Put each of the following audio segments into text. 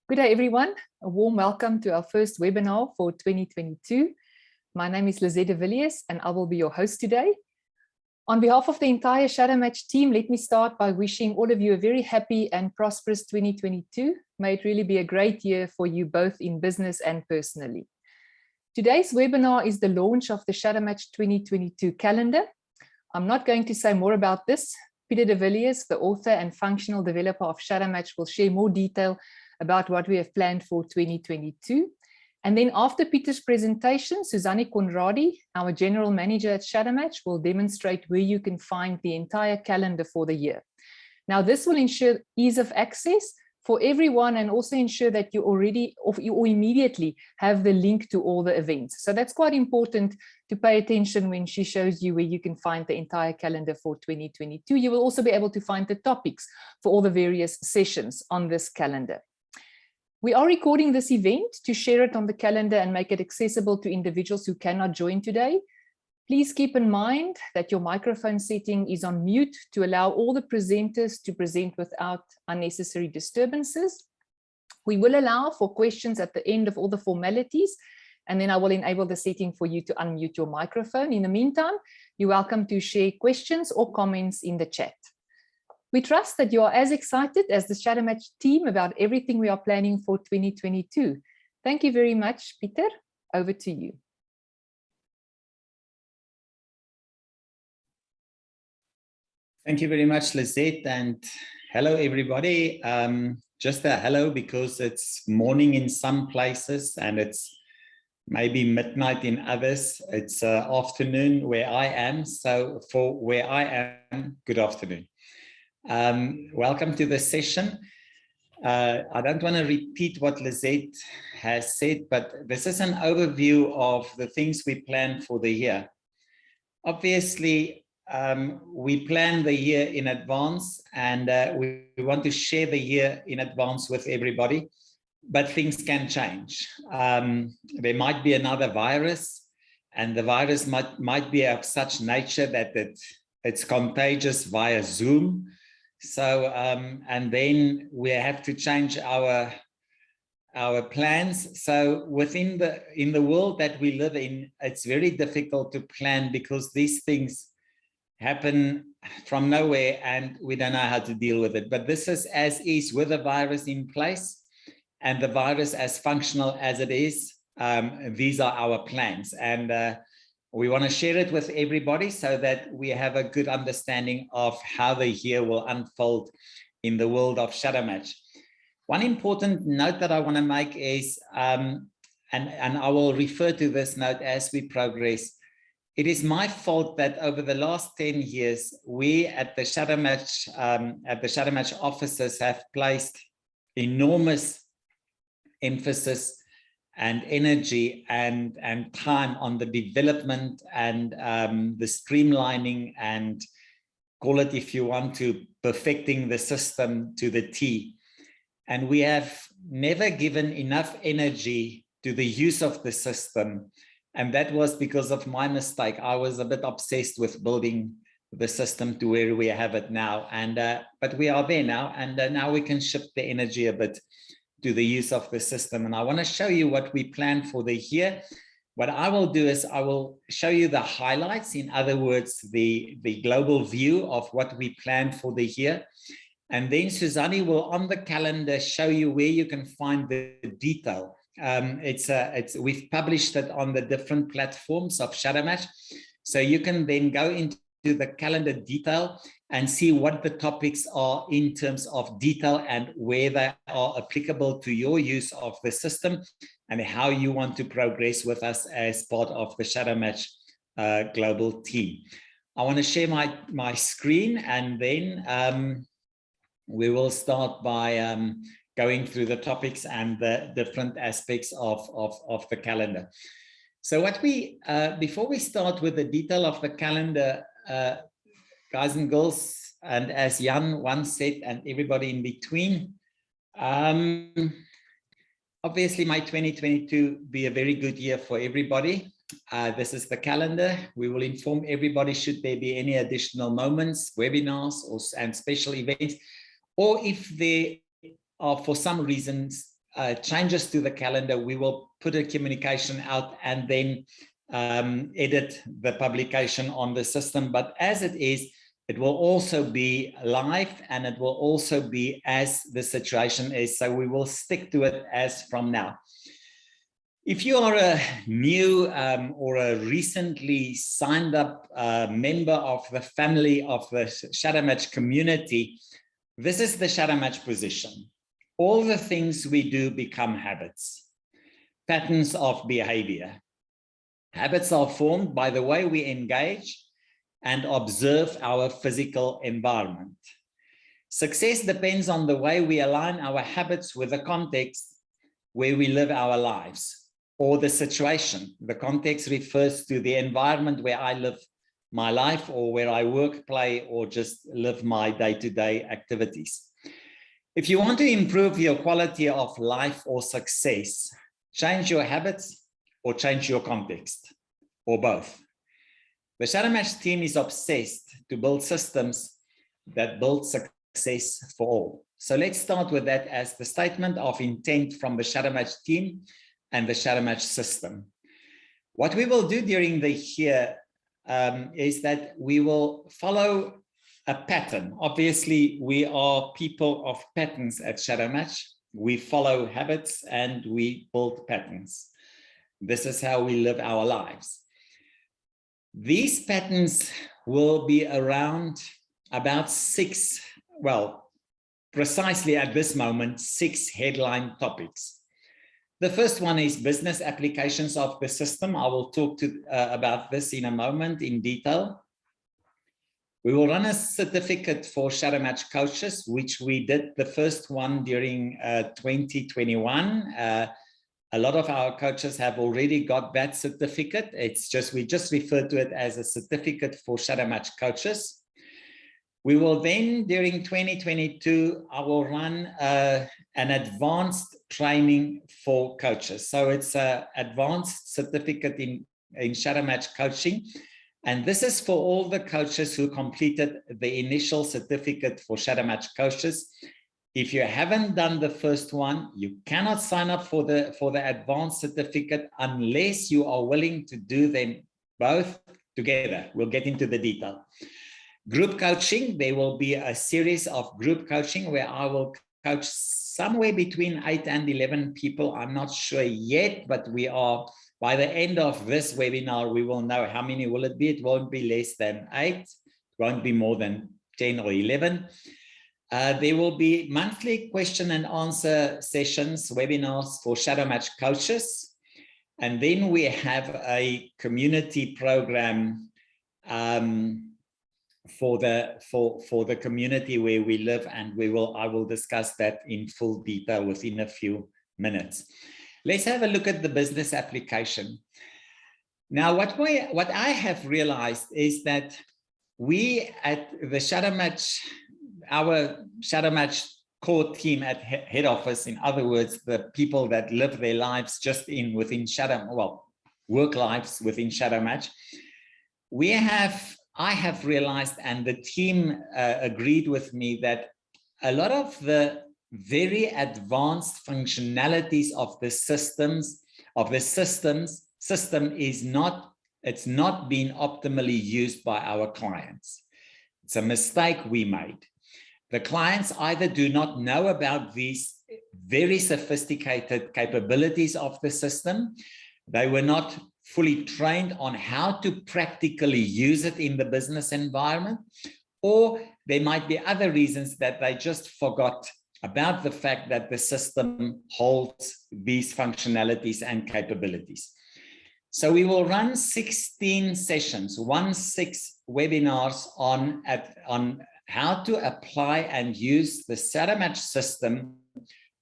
Good day, everyone. A warm welcome to our first webinar for 2022. My name is Lizette de Villiers, and I will be your host today. On behalf of the entire Shadowmatch team, let me start by wishing all of you a very happy and prosperous 2022. May it really be a great year for you both in business and personally. Today's webinar is the launch of the Shadowmatch 2022 calendar. I'm not going to say more about this. Peter de Villiers, the author and functional developer of Shadowmatch, will share more detail about what we have planned for 2022. And then after Peter's presentation, Susanne Conradi, our general manager at Shadowmatch, will demonstrate where you can find the entire calendar for the year. Now, this will ensure ease of access for everyone and also ensure that you already or immediately have the link to all the events. So that's quite important to pay attention when she shows you where you can find the entire calendar for 2022. You will also be able to find the topics for all the various sessions on this calendar. We are recording this event to share it on the calendar and make it accessible to individuals who cannot join today. Please keep in mind that your microphone setting is on mute to allow all the presenters to present without unnecessary disturbances. We will allow for questions at the end of all the formalities, and then I will enable the setting for you to unmute your microphone. In the meantime, you're welcome to share questions or comments in the chat. We trust that you are as excited as the Shadowmatch team about everything we are planning for 2022. Thank you very much, Peter. Over to you. Thank you very much, Lizette, and hello, everybody. Just a hello because it's morning in some places and it's maybe midnight in others. It's afternoon where I am. So for where I am, good afternoon. Welcome to this session. I don't want to repeat what Lizette has said, but this is an overview of the things we plan for the year. Obviously, we plan the year in advance and we want to share the year in advance with everybody, but things can change. There might be another virus, and the virus might be of such nature that it's contagious via Zoom. So, and then we have to change our plans. So in the world that we live in, it's very difficult to plan because these things happen from nowhere and we don't know how to deal with it. But this is as is with the virus in place and the virus as functional as it is. These are our plans. And we want to share it with everybody so that we have a good understanding of how the year will unfold in the world of Shadowmatch. One important note that I want to make is, and I will refer to this note as we progress, it is my fault that over the last 10 years, we at the Shadowmatch offices have placed enormous emphasis and energy and time on the development and the streamlining and call it, if you want to, perfecting the system to the T. And we have never given enough energy to the use of the system. And that was because of my mistake. I was a bit obsessed with building the system to where we have it now. And but we are there now, and now we can shift the energy a bit to the use of the system. And I want to show you what we plan for the year. What I will do is I will show you the highlights, in other words, the global view of what we plan for the year. And then Susanne will on the calendar show you where you can find the detail. We've published it on the different platforms of Shadowmatch. So you can then go into the calendar detail and see what the topics are in terms of detail and where they are applicable to your use of the system and how you want to progress with us as part of the Shadowmatch global team. I want to share my screen and then we will start by going through the topics and the different aspects of the calendar. So what before we start with the detail of the calendar, guys and girls, and as Jan once said, and everybody in between, obviously my 2022 be a very good year for everybody. This is the calendar. We will inform everybody should there be any additional moments, webinars and special events, or if there are for some reasons changes to the calendar, we will put a communication out and then edit the publication on the system. But as it is, it will also be live, and it will also be as the situation is. So we will stick to it as from now. If you are a new or a recently signed up member of the family of the Shadowmatch community, this is the Shadowmatch position. All the things we do become habits, patterns of behavior. Habits are formed by the way we engage and observe our physical environment. Success depends on the way we align our habits with the context where we live our lives, or the situation. The context refers to the environment where I live my life, or where I work, play, or just live my day-to-day activities. If you want to improve your quality of life or success, change your habits or change your context, or both. The Shadowmatch team is obsessed to build systems that build success for all. So let's start with that as the statement of intent from the Shadowmatch team and the Shadowmatch system. What we will do during the year is that we will follow a pattern. Obviously, we are people of patterns at Shadowmatch. We follow habits and we build patterns. This is how we live our lives. These patterns will be around about six, well, precisely at this moment, 6 headline topics. The first one is business applications of the system. I will talk about this in a moment in detail. We will run a certificate for Shadowmatch coaches, which we did the first one during 2021. A lot of our coaches have already got that certificate. It's just, we just refer to it as a certificate for Shadowmatch coaches. We will then, during 2022, I will run an advanced training for coaches. So it's an advanced certificate in Shadowmatch coaching. And this is for all the coaches who completed the initial certificate for Shadowmatch coaches. If you haven't done the first one, you cannot sign up for the advanced certificate unless you are willing to do them both together. We'll get into the detail. Group coaching, there will be a series of group coaching where I will coach somewhere between 8 and 11 people. I'm not sure yet, but we are, by the end of this webinar, we will know how many will it be. It won't be less than 8. It won't be more than 10 or 11. There will be monthly question and answer sessions, webinars for Shadowmatch coaches. And then we have a community program for the community where we live, and I will discuss that in full detail within a few minutes. Let's have a look at the business application. Now, what I have realized is that we at the Shadowmatch, our Shadowmatch core team at head office, in other words, the people that live their lives just within work lives within Shadowmatch, I have realized, and the team agreed with me, that a lot of the very advanced functionalities of the system is not being optimally used by our clients. It's a mistake we made. The clients either do not know about these very sophisticated capabilities of the system, they were not fully trained on how to practically use it in the business environment, or there might be other reasons that they just forgot about the fact that the system holds these functionalities and capabilities. So we will run 16 sessions, 16 webinars on how to apply and use the Shadowmatch system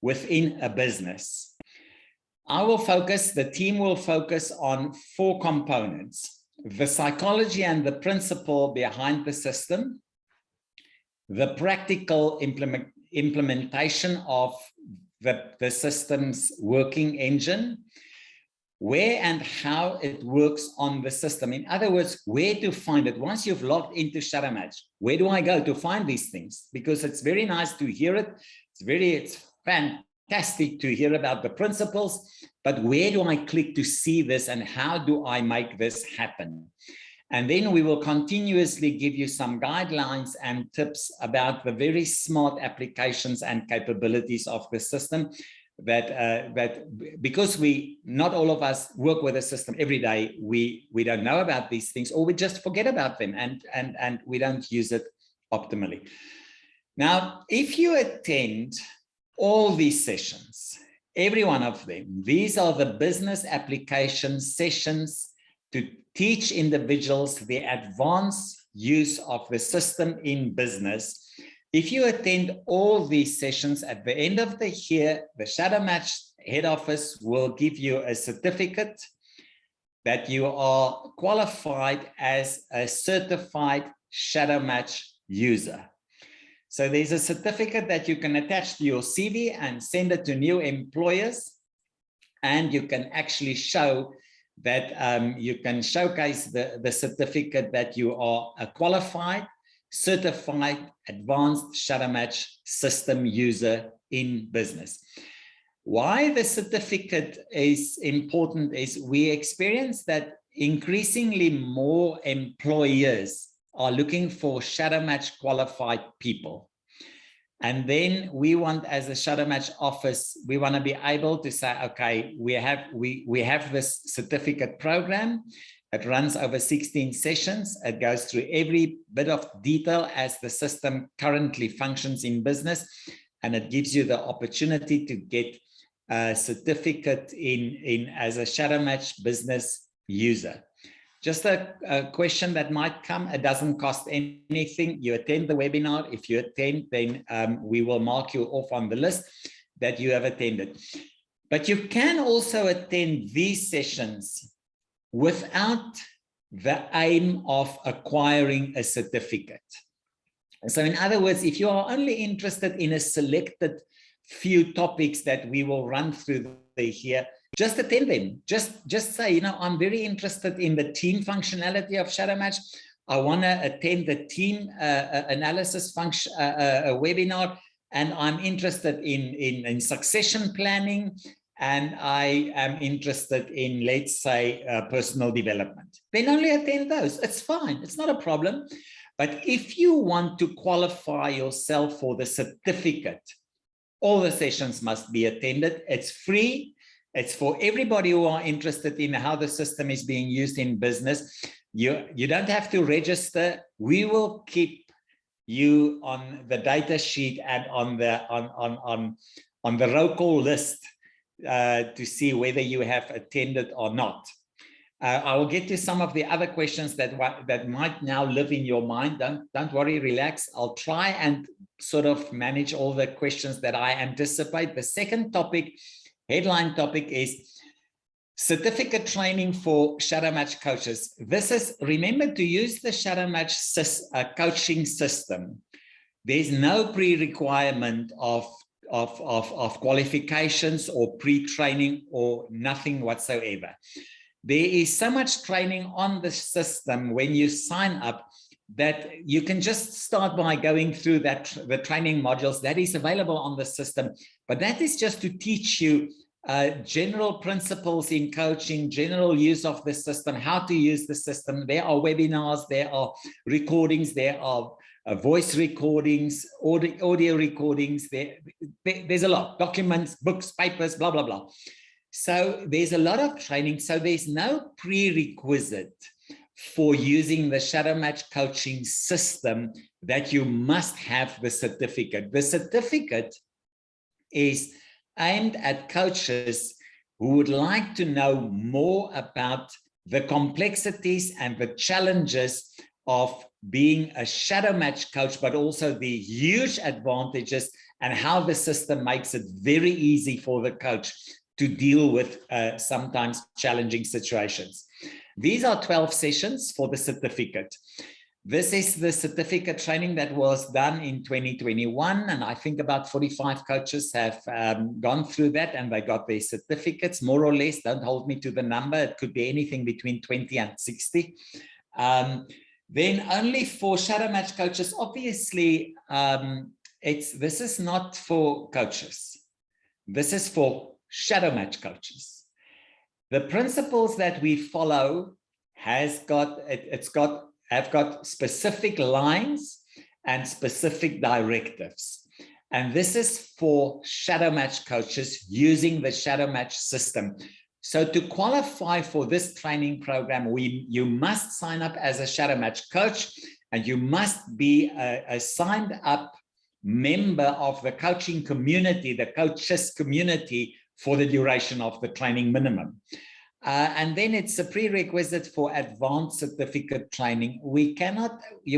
within a business. The team will focus on 4 components: the psychology and the principle behind the system, the practical implementation of the system's working engine, where and how it works on the system. In other words, where to find it. Once you've logged into Shadowmatch, where do I go to find these things? Because it's very nice to hear it. It's fantastic fantastic to hear about the principles, but where do I click to see this and how do I make this happen? And then we will continuously give you some guidelines and tips about the very smart applications and capabilities of the system that because not all of us work with the system every day, we don't know about these things, or we just forget about them and we don't use it optimally. Now, if you attend all these sessions, every one of them, these are the business application sessions to teach individuals the advanced use of the system in business. If you attend all these sessions, at the end of the year, the Shadowmatch head office will give you a certificate that you are qualified as a certified Shadowmatch user. So there's a certificate that you can attach to your CV and send it to new employers, and you can actually show that you can showcase the certificate that you are a qualified, certified, advanced Shadowmatch system user in business. Why the certificate is important is we experience that increasingly more employers are looking for Shadowmatch qualified people. And then we want, as a Shadowmatch office, we want to be able to say, okay, we have this certificate program. It runs over 16 sessions. It goes through every bit of detail as the system currently functions in business. And it gives you the opportunity to get a certificate as a Shadowmatch business user. Just a question that might come, it doesn't cost anything. You attend the webinar. If you attend, then we will mark you off on the list that you have attended. But you can also attend these sessions without the aim of acquiring a certificate. So in other words, if you are only interested in a selected few topics that we will run through here, just attend them. Just say, you know, I'm very interested in the team functionality of Shadowmatch. I want to attend the team analysis function webinar, and I'm interested in succession planning, and I am interested in, let's say, personal development. Then only attend those. It's fine. It's not a problem. But if you want to qualify yourself for the certificate, all the sessions must be attended. It's free. It's for everybody who are interested in how the system is being used in business. You don't have to register. We will keep you on the data sheet and on the roll call list to see whether you have attended or not. I will get to some of the other questions that might now live in your mind. Don't worry, relax. I'll try and sort of manage all the questions that I anticipate. The second topic, headline topic, is certificate training for Shadowmatch coaches. This is, remember to use the Shadowmatch coaching system. There's no pre-requirement of qualifications or pre-training or nothing whatsoever. There is so much training on the system when you sign up that you can just start by going through the training modules that is available on the system. But that is just to teach you general principles in coaching, general use of the system, how to use the system. There are webinars, there are recordings, there are voice recordings, audio recordings. There's a lot, documents, books, papers, blah, blah, blah. So there's a lot of training. So there's no prerequisite for using the Shadowmatch coaching system that you must have the certificate. The certificate is aimed at coaches who would like to know more about the complexities and the challenges of being a Shadowmatch coach, but also the huge advantages and how the system makes it very easy for the coach to deal with sometimes challenging situations. These are 12 sessions for the certificate. This is the certificate training that was done in 2021, and I think about 45 coaches have gone through that and they got their certificates, more or less. Don't hold me to the number. It could be anything between 20 and 60. Then only for Shadowmatch coaches, obviously, this is not for coaches. This is for Shadowmatch coaches. The principles that we follow have got specific lines and specific directives. And this is for Shadowmatch coaches using the Shadowmatch system. So to qualify for this training program, you must sign up as a Shadowmatch coach, and you must be a signed up member of the coaching community, the coaches community, for the duration of the training minimum. And then it's a prerequisite for advanced certificate training. You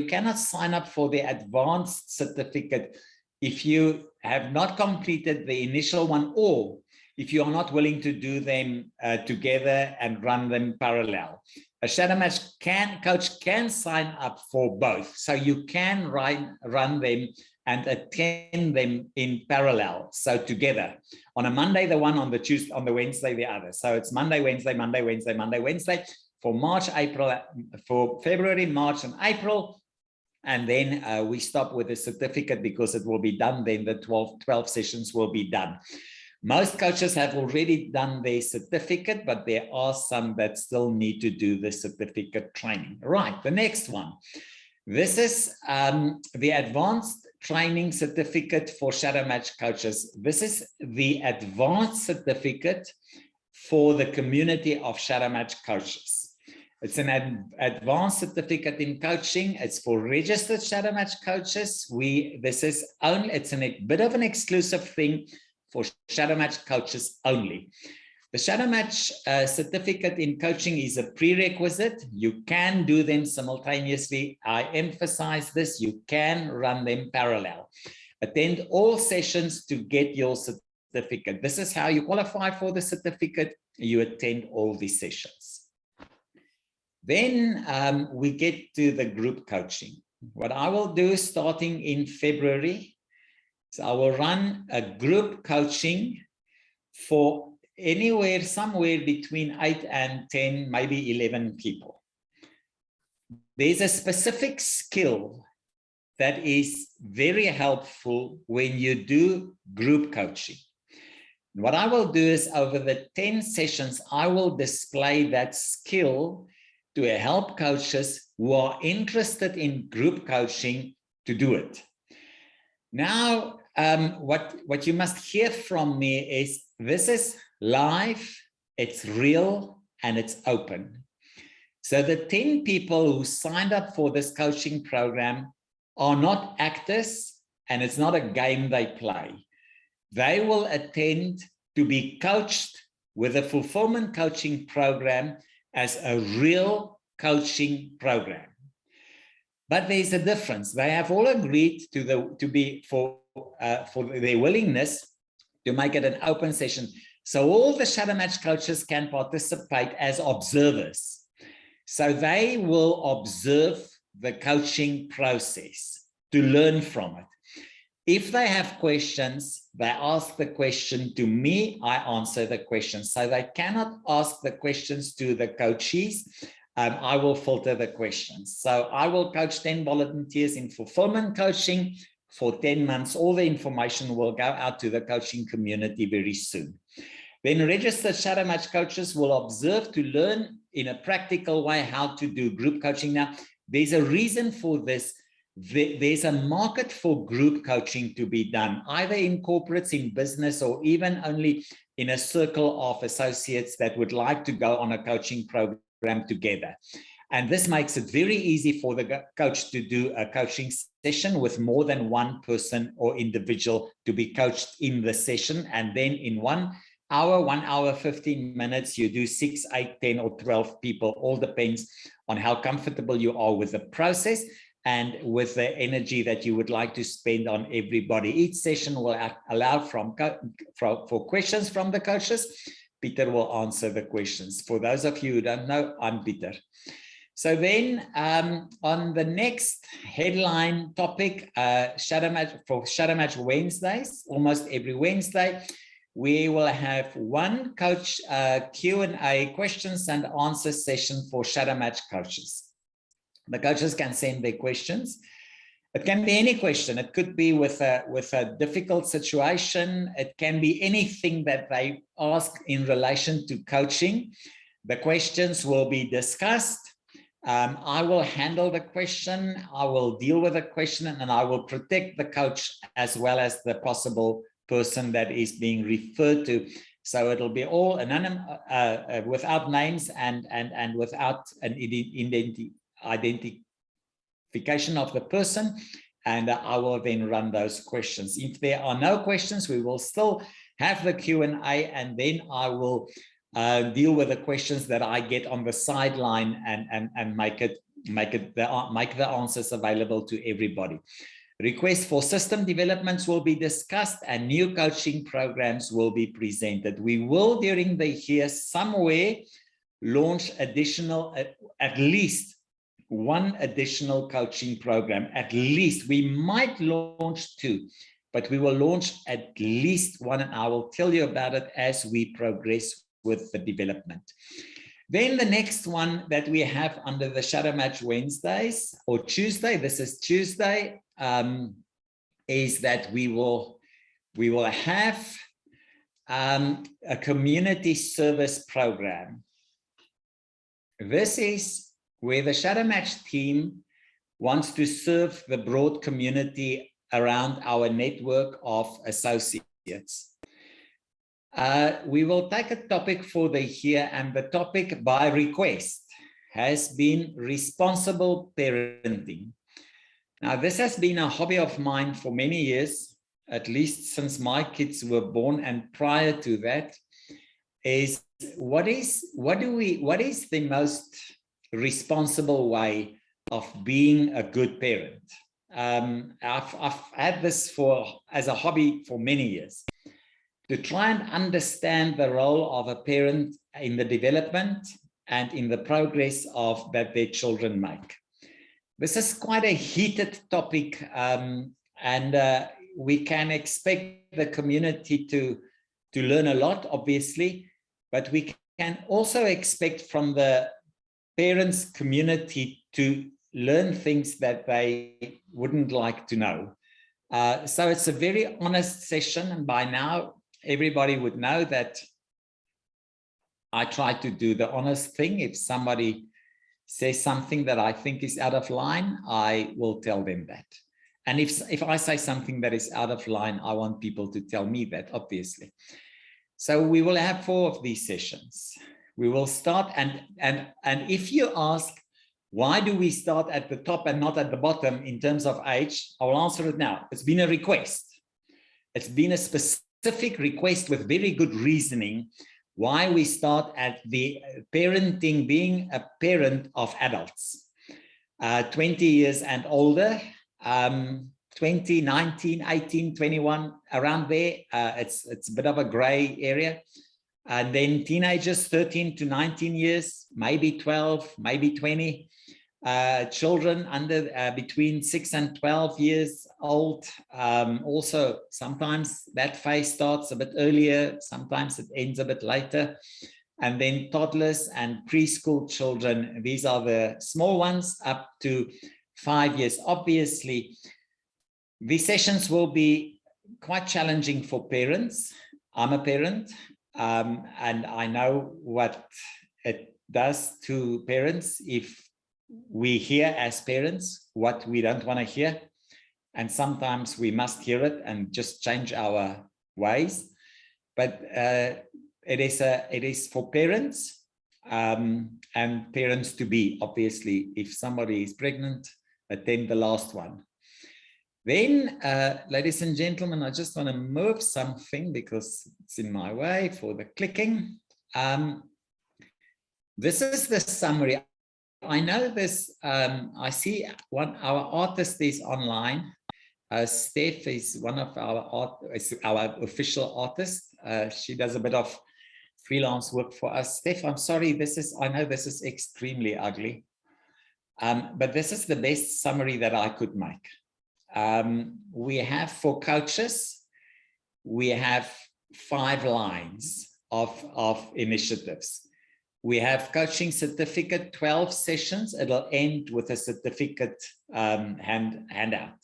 cannot sign up for the advanced certificate if you have not completed the initial one, or if you are not willing to do them together and run them parallel. A Shadowmatch coach can sign up for both. So you can run them and attend them in parallel. So together. On a Monday, the one, on the Tuesday, on the Wednesday, the other. So it's Monday, Wednesday, Monday, Wednesday, Monday, Wednesday for February, March, and April. And then we stop with the certificate because it will be done. Then the 12 sessions will be done. Most coaches have already done their certificate, but there are some that still need to do the certificate training. Right, the next one. This is the advanced training certificate for Shadowmatch coaches. This is the advanced certificate for the community of Shadowmatch coaches. It's an advanced certificate in coaching. It's for registered Shadowmatch coaches. It's a bit of an exclusive thing for Shadowmatch coaches only. The Shadowmatch certificate in coaching is a prerequisite. You can do them simultaneously. I emphasize this, you can run them parallel. Attend all sessions to get your certificate. This is how you qualify for the certificate. You attend all these sessions. Then we get to the group coaching. What I will do starting in February, so I will run a group coaching for somewhere between 8 and 10, maybe 11 people. There's a specific skill that is very helpful when you do group coaching. What I will do is over the 10 sessions, I will display that skill to help coaches who are interested in group coaching to do it. Now, what you must hear from me is this is live, it's real, and it's open. So the 10 people who signed up for this coaching program are not actors, and it's not a game they play. They will attend to be coached with a fulfillment coaching program as a real coaching program. But there's a difference. They have all agreed for their willingness to make it an open session. So all the Shadowmatch coaches can participate as observers. So they will observe the coaching process to learn from it. If they have questions, they ask the question to me, I answer the question. So they cannot ask the questions to the coachees. I will filter the questions. So I will coach 10 volunteers in fulfillment coaching for 10 months. All the information will go out to the coaching community very soon. Then registered Shadowmatch coaches will observe to learn in a practical way how to do group coaching. Now, there's a reason for this. There's a market for group coaching to be done, either in corporates, in business, or even only in a circle of associates that would like to go on a coaching program together. And this makes it very easy for the coach to do a coaching session with more than one person or individual to be coached in the session. And then in 1 hour, 15 minutes, you do 6, 8, 10, or 12 people. All depends on how comfortable you are with the process and with the energy that you would like to spend on everybody. Each session will allow for questions from the coaches. Peter will answer the questions. For those of you who don't know, I'm Peter. So then on the next headline topic, Shadowmatch Wednesdays, almost every Wednesday, we will have one coach Q&A, questions and answers session for Shadowmatch coaches. The coaches can send their questions, It can be any question. It could be with a difficult situation. It can be anything that they ask in relation to coaching. The questions will be discussed. I will handle the question. I will deal with the question, and I will protect the coach as well as the possible person that is being referred to. So it'll be all anonymous, without names and without an identification of the person. And I will then run those questions. If there are no questions, we will still have the Q&A, and then I will deal with the questions that I get on the sideline and make the answers available to everybody. Requests for system developments will be discussed, and new coaching programs will be presented. We will, during the year, somewhere launch additional, at least one additional coaching program. At least. We might launch 2, but we will launch at least 1, and I will tell you about it as we progress with the development. Then the next one that we have under the Shadowmatch Wednesdays or Tuesday, this is Tuesday, is that we will have a community service program. This is where the Shadowmatch team wants to serve the broad community around our network of associates. We will take a topic for the year, and the topic by request has been responsible parenting. Now, this has been a hobby of mine for many years, at least since my kids were born, and prior to that, is what is the most responsible way of being a good parent? I've had this as a hobby for many years, to try and understand the role of a parent in the development and in the progress that their children make. This is quite a heated topic, and we can expect the community to learn a lot, obviously, but we can also expect from the parents' community to learn things that they wouldn't like to know. So it's a very honest session, and by now everybody would know that I try to do the honest thing. If somebody says something that I think is out of line, I will tell them that. And if I say something that is out of line, I want people to tell me that, obviously. So we will have 4 of these sessions. We will start, and if you ask, why do we start at the top and not at the bottom in terms of age, I will answer it now. It's been a request. It's been a specific request with very good reasoning why we start at the parenting, being a parent of adults, 20 years and older, 20, 19, 18, 21, around there. It's a bit of a gray area. And then teenagers, 13 to 19 years, maybe 12, maybe 20. Children under between 6 and 12 years old. Also, sometimes that phase starts a bit earlier, sometimes it ends a bit later. And then toddlers and preschool children, these are the small ones up to 5 years. Obviously, these sessions will be quite challenging for parents. I'm a parent, and I know what it does to parents if we hear as parents what we don't want to hear, and sometimes we must hear it and just change our ways. But it is for parents and parents to be. Obviously, if somebody is pregnant, attend the last one. Then, ladies and gentlemen, I just want to move something because it's in my way for the clicking. This is the summary. I know this, I see our artist is online. Steph is one of our official artists. She does a bit of freelance work for us. Steph, I'm sorry, I know this is extremely ugly, but this is the best summary that I could make. We have, for coaches, we have 5 lines of initiatives. We have coaching certificate, 12 sessions. It'll end with a certificate handout.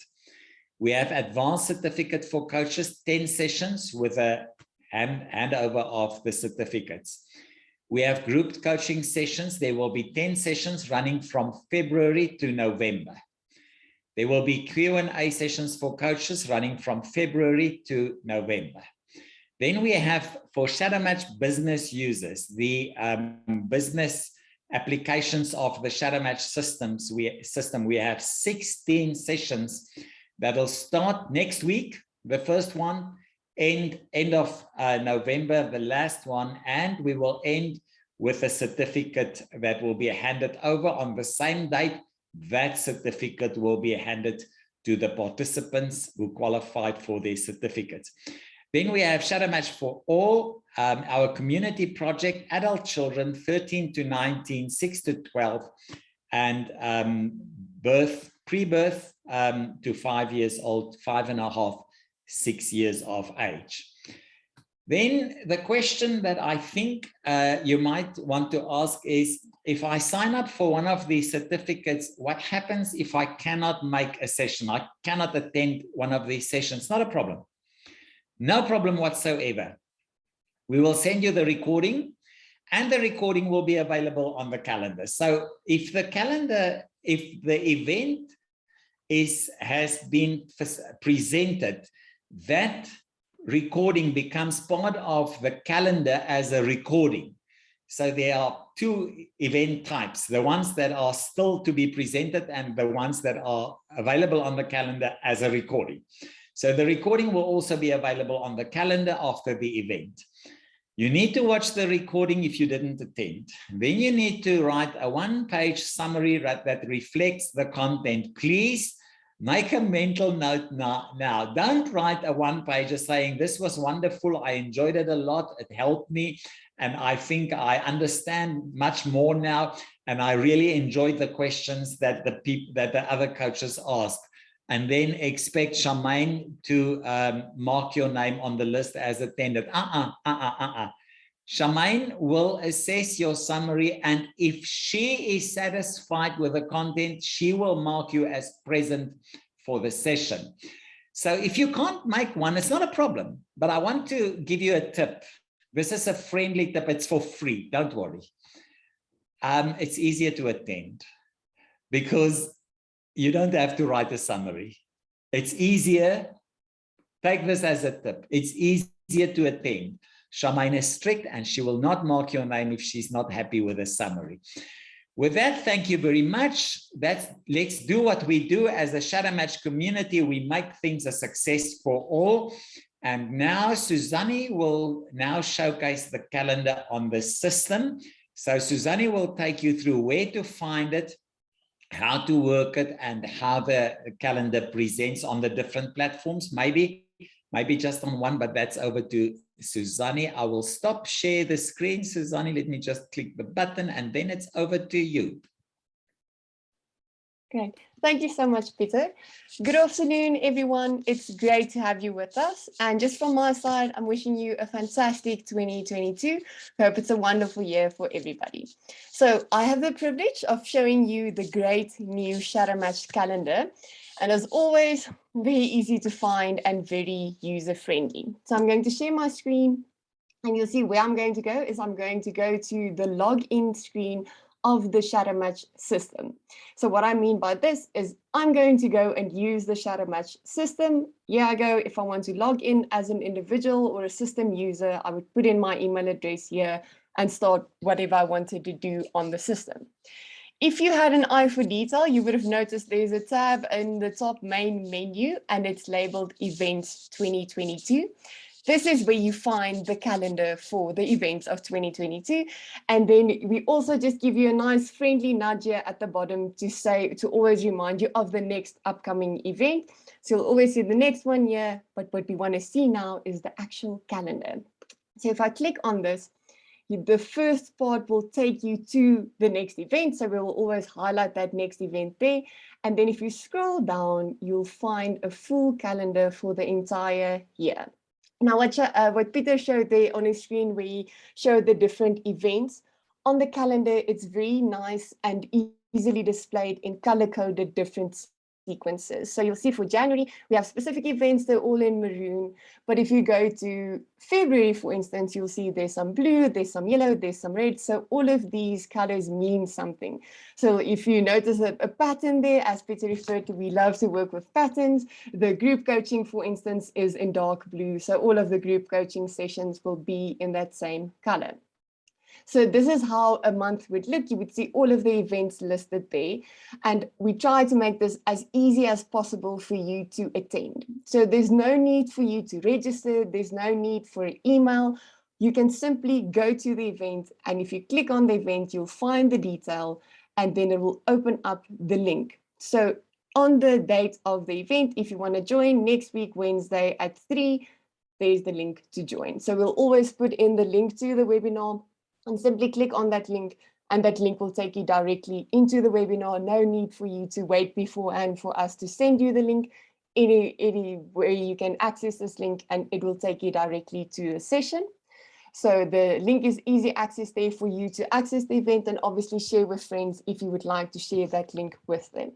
We have advanced certificate for coaches, 10 sessions with a handover of the certificates. We have grouped coaching sessions. There will be 10 sessions running from February to November. There will be Q&A sessions for coaches running from February to November. Then we have for Shadowmatch business users, the business applications of the Shadowmatch system. We have 16 sessions that'll start next week, the first one, end of November, the last one, and we will end with a certificate that will be handed over on the same date. That certificate will be handed to the participants who qualified for their certificates. Then we have Shadowmatch for All, our community project, adult children 13 to 19, 6 to 12, and pre-birth to 5 years old, 5.5, 6 years of age. Then the question that I think you might want to ask is, if I sign up for one of these certificates, what happens if I cannot make a session? I cannot attend one of these sessions. Not a problem. No problem whatsoever. We will send you the recording, and the recording will be available on the calendar. So if the event has been presented, that recording becomes part of the calendar as a recording. So there are two event types, the ones that are still to be presented and the ones that are available on the calendar as a recording. So the recording will also be available on the calendar after the event. You need to watch the recording if you didn't attend. Then you need to write a one-page summary that reflects the content. Please make a mental note now. Don't write a one-pager saying, this was wonderful, I enjoyed it a lot, it helped me, and I think I understand much more now, and I really enjoyed the questions that the other coaches asked. And then expect Charmaine to mark your name on the list as attended. Charmaine will assess your summary, and if she is satisfied with the content, she will mark you as present for the session. So if you can't make one, it's not a problem, but I want to give you a tip. This is a friendly tip, it's for free, don't worry. It's easier to attend because you don't have to write a summary. It's easier. Take this as a tip. It's easier to attend. Charmaine is strict and she will not mark your name if she's not happy with a summary. With that, thank you very much. Let's do what we do as a Shadowmatch community. We make things a success for all. And now Suzanne will now showcase the calendar on the system. So Suzanne will take you through where to find it, how to work it, and how the calendar presents on the different platforms. Maybe just on one, but that's over to Suzanne. I will stop share the screen. Suzanne, let me just click the button and then it's over to you. Great. Thank you so much, Peter. Good afternoon, everyone. It's great to have you with us. And just from my side, I'm wishing you a fantastic 2022. Hope it's a wonderful year for everybody. So I have the privilege of showing you the great new Shadowmatch calendar. And as always, very easy to find and very user-friendly. So I'm going to share my screen, and you'll see where I'm going to go is I'm going to go to the login screen of the Shadowmatch system. So what I mean by this is I'm going to go and use the Shadowmatch system. Here I go. If I want to log in as an individual or a system user, I would put in my email address here and start whatever I wanted to do on the system. If you had an eye for detail, you would have noticed there's a tab in the top main menu and it's labeled Events 2022. This is where you find the calendar for the events of 2022. And then we also just give you a nice friendly nudge here at the bottom to always remind you of the next upcoming event. So you'll always see the next one here, but what we want to see now is the actual calendar. So if I click on this, the first part will take you to the next event. So we will always highlight that next event there. And then if you scroll down, you'll find a full calendar for the entire year. Now, what Peter showed there on his screen, where he showed the different events, on the calendar, it's very nice and easily displayed in color-coded different sequences. So you'll see for January, we have specific events, they're all in maroon. But if you go to February, for instance, you'll see there's some blue, there's some yellow, there's some red. So all of these colors mean something. So if you notice a pattern there, as Peter referred to, we love to work with patterns. The group coaching, for instance, is in dark blue. So all of the group coaching sessions will be in that same color. So this is how a month would look. You would see all of the events listed there. And we try to make this as easy as possible for you to attend. So there's no need for you to register. There's no need for an email. You can simply go to the event. And if you click on the event, you'll find the detail. And then it will open up the link. So on the date of the event, if you want to join next week, Wednesday at 3, there's the link to join. So we'll always put in the link to the webinar, and simply click on that link, and that link will take you directly into the webinar. No need for you to wait beforehand for us to send you the link. Anywhere you can access this link, and it will take you directly to the session. So the link is easy access there for you to access the event, and obviously share with friends if you would like to share that link with them.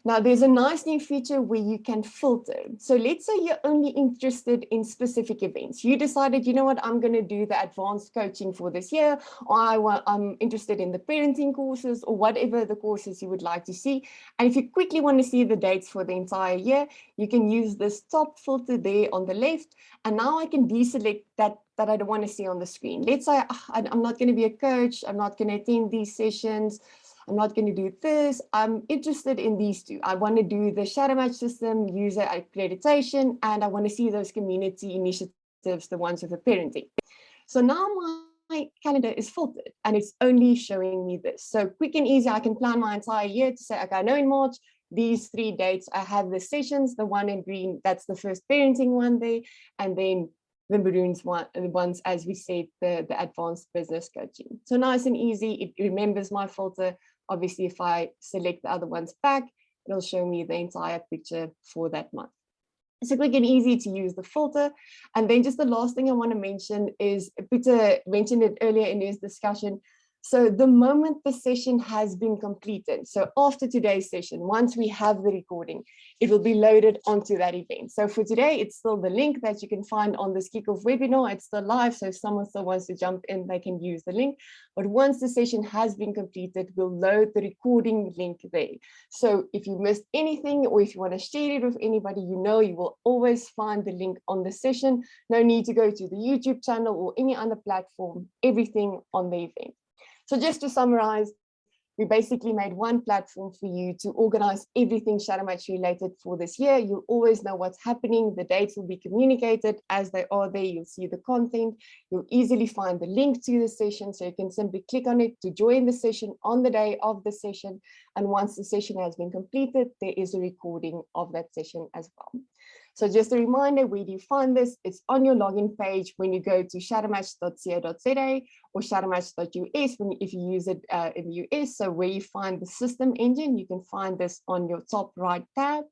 Now, there's a nice new feature where you can filter. So let's say you're only interested in specific events. You decided, you know what, I'm going to do the advanced coaching for this year, or I'm interested in the parenting courses, or whatever the courses you would like to see. And if you quickly want to see the dates for the entire year, you can use this top filter there on the left. And now I can deselect that I don't want to see on the screen. Let's say I'm not going to be a coach. I'm not going to attend these sessions. I'm not going to do this. I'm interested in these two. I want to do the Shadowmatch system, user accreditation, and I want to see those community initiatives, the ones with the parenting. So now my calendar is filtered and it's only showing me this. So quick and easy, I can plan my entire year to say, okay, I know in March, these 3 dates, I have the sessions, the one in green, that's the first parenting one there, and then the maroons one, the ones, as we said, the advanced business coaching. So nice and easy, it remembers my filter. Obviously, if I select the other ones back, it'll show me the entire picture for that month. So quick and easy to use the filter. And then just the last thing I want to mention is, Peter mentioned it earlier in his discussion. So the moment the session has been completed, so after today's session, once we have the recording, it will be loaded onto that event. So for today, it's still the link that you can find on this kickoff webinar. It's still live, so if someone still wants to jump in, they can use the link. But once the session has been completed, we'll load the recording link there. So if you missed anything, or if you want to share it with anybody you know, you will always find the link on the session. No need to go to the YouTube channel or any other platform, everything on the event. So just to summarize, we basically made one platform for you to organize everything Shadowmatch related for this year. You'll always know what's happening. The dates will be communicated as they are there. You'll see the content. You'll easily find the link to the session. So you can simply click on it to join the session on the day of the session. And once the session has been completed, there is a recording of that session as well. So just a reminder, where do you find this? It's on your login page when you go to shadowmatch.co.za or shadowmatch.us if you use it in the US. So where you find the system engine, you can find this on your top right tab.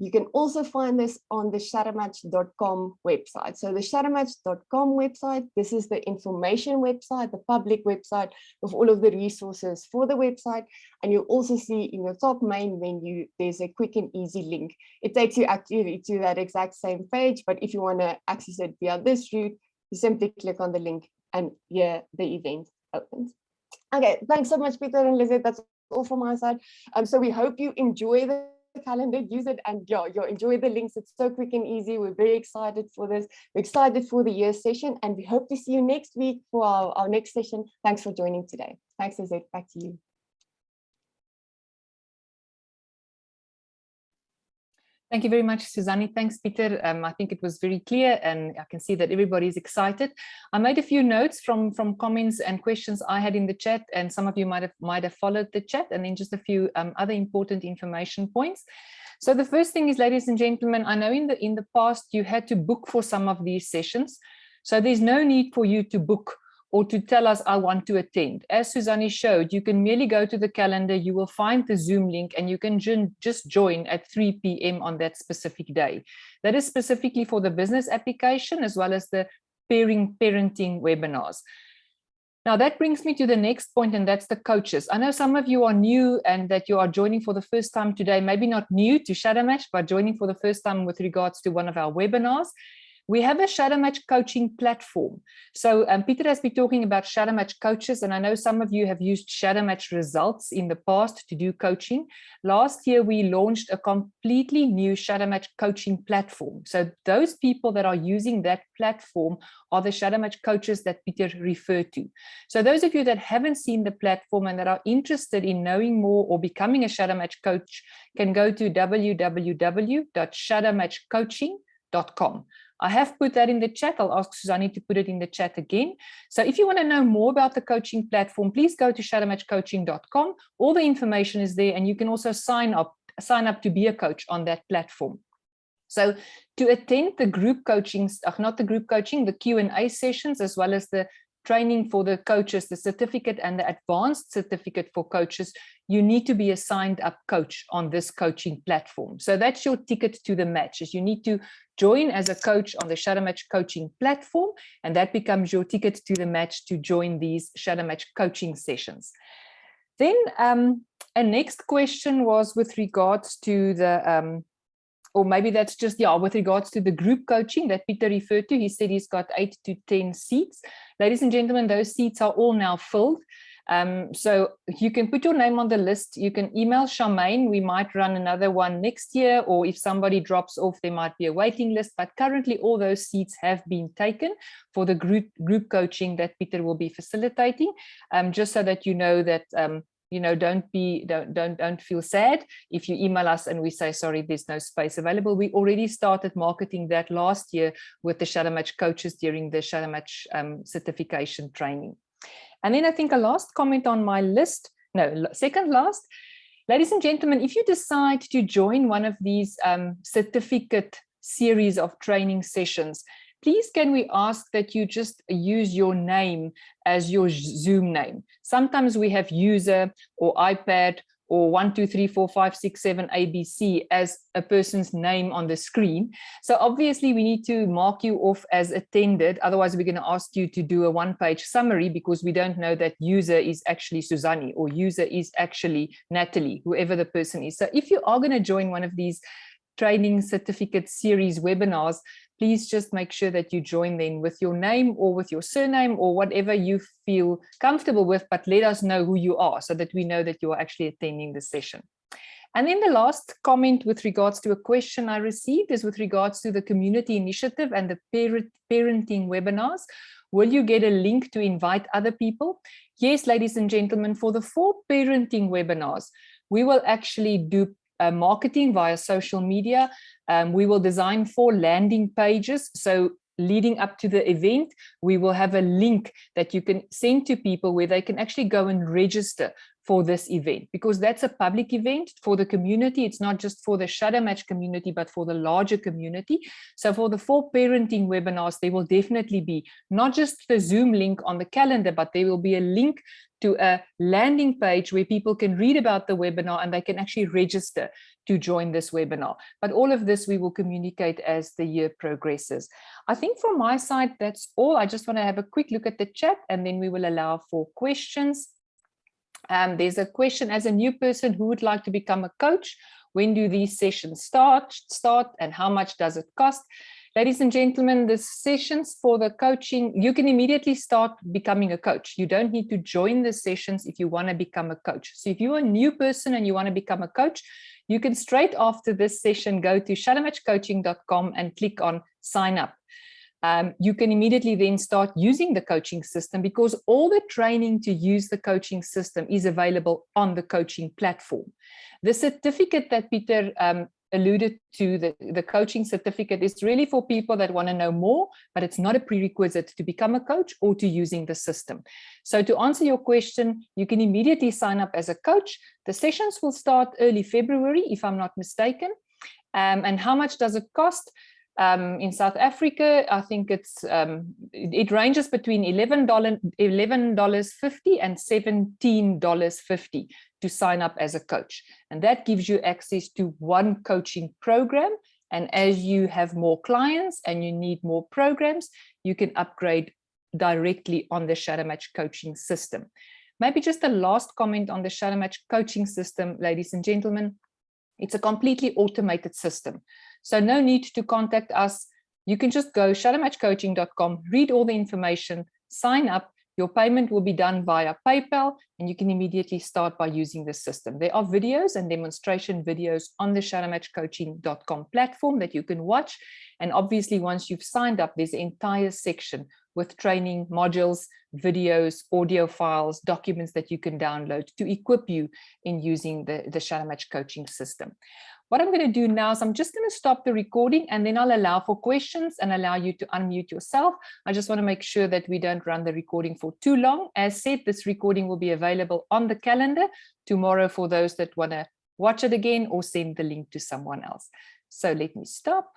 You can also find this on the shadowmatch.com website. So the shadowmatch.com website, this is the information website, the public website with all of the resources for the website. And you'll also see in your top main menu, there's a quick and easy link. It takes you actually to that exact same page, but if you want to access it via this route, you simply click on the link and here the event opens. Okay, thanks so much, Peter and Lizette. That's all from my side. So we hope you enjoy the calendar, use it, and you'll enjoy the links. It's so quick and easy. We're very excited for this. We're excited for the year session, and we hope to see you next week for our next session. Thanks for joining today. Thanks, Lizette. Back to you. Thank you very much, Suzanne. Thanks, Peter. I think it was very clear, and I can see that everybody is excited. I made a few notes from comments and questions I had in the chat, and some of you might have followed the chat, and then just a few other important information points. So the first thing is, ladies and gentlemen, I know in the past you had to book for some of these sessions, so there's no need for you to book or to tell us, I want to attend. As Suzanne showed, you can merely go to the calendar, you will find the Zoom link, and you can just join at 3 p.m. on that specific day. That is specifically for the business application as well as the parenting webinars. Now that brings me to the next point, and that's the coaches. I know some of you are new and that you are joining for the first time today, maybe not new to Shadowmatch, but joining for the first time with regards to one of our webinars. We have a Shadowmatch coaching platform. So Peter has been talking about Shadowmatch coaches, and I know some of you have used Shadowmatch results in the past to do coaching. Last year, we launched a completely new Shadowmatch coaching platform. So those people that are using that platform are the Shadowmatch coaches that Peter referred to. So those of you that haven't seen the platform and that are interested in knowing more or becoming a Shadowmatch coach can go to www.shadowmatchcoaching.com. I have put that in the chat. I'll ask Suzanne to put it in the chat again. So if you want to know more about the coaching platform, please go to shadowmatchcoaching.com. All the information is there, and you can also sign up to be a coach on that platform. So to attend the group coachings, not the group coaching, the Q&A sessions, as well as the training for the coaches, the certificate and the advanced certificate for coaches, you need to be a signed up coach on this coaching platform. So that's your ticket to the match, is you need to join as a coach on the Shadowmatch coaching platform, and that becomes your ticket to the match to join these Shadowmatch coaching sessions. Then a next question was with regards to the or maybe that's just, yeah, with regards to the group coaching that Peter referred to. He said he's got 8 to 10 seats. Ladies and gentlemen, those seats are all now filled. So you can put your name on the list. You can email Charmaine. We might run another one next year, or if somebody drops off, there might be a waiting list. But currently, all those seats have been taken for the group coaching that Peter will be facilitating. Just so that you know that don't feel sad if you email us and we say, sorry, there's no space available. We already started marketing that last year with the Shadowmatch coaches during the Shadowmatch certification training. And then I think a last comment on my list, no, second last. Ladies and gentlemen, if you decide to join one of these certificate series of training sessions, please can we ask that you just use your name as your Zoom name. Sometimes we have user or iPad or 1, 2, 3, 4, 5, 6, 7, ABC as a person's name on the screen. So obviously we need to mark you off as attended. Otherwise we're going to ask you to do a one-page summary because we don't know that user is actually Suzanne or user is actually Natalie, whoever the person is. So if you are going to join one of these training certificate series webinars, please just make sure that you join then with your name or with your surname or whatever you feel comfortable with, but let us know who you are so that we know that you are actually attending the session. And then the last comment with regards to a question I received is with regards to the community initiative and the parenting webinars. Will you get a link to invite other people? Yes, ladies and gentlemen, for the 4 parenting webinars, we will actually do marketing via social media. We will design 4 landing pages. So leading up to the event, we will have a link that you can send to people where they can actually go and register for this event, because that's a public event for the community. It's not just for the Shadowmatch community, but for the larger community. So for the 4 parenting webinars, there will definitely be not just the Zoom link on the calendar, but there will be a link to a landing page where people can read about the webinar and they can actually register to join this webinar. But all of this we will communicate as the year progresses. I think from my side, that's all. I just want to have a quick look at the chat and then we will allow for questions. There's a question, as a new person who would like to become a coach, when do these sessions start and how much does it cost? Ladies and gentlemen, the sessions for the coaching, you can immediately start becoming a coach. You don't need to join the sessions if you want to become a coach. So if you're a new person and you want to become a coach, you can straight after this session go to shadowmatchcoaching.com and click on sign up. You can immediately then start using the coaching system because all the training to use the coaching system is available on the coaching platform. The certificate that Peter alluded to, the coaching certificate, is really for people that want to know more, but it's not a prerequisite to become a coach or to using the system. So to answer your question, you can immediately sign up as a coach. The sessions will start early February, if I'm not mistaken. And how much does it cost? In South Africa, I think it ranges between $11.50 and $17.50 to sign up as a coach. And that gives you access to one coaching program. And as you have more clients and you need more programs, you can upgrade directly on the Shadowmatch coaching system. Maybe just a last comment on the Shadowmatch coaching system, ladies and gentlemen. It's a completely automated system. So no need to contact us. You can just go shadowmatchcoaching.com, read all the information, sign up. Your payment will be done via PayPal, and you can immediately start by using the system. There are videos and demonstration videos on the shadowmatchcoaching.com platform that you can watch. And obviously, once you've signed up, there's an entire section with training modules, videos, audio files, documents that you can download to equip you in using the Shadowmatch coaching system. What I'm going to do now is I'm just going to stop the recording, and then I'll allow for questions and allow you to unmute yourself. I just want to make sure that we don't run the recording for too long. As said, this recording will be available on the calendar tomorrow for those that want to watch it again or send the link to someone else. So let me stop.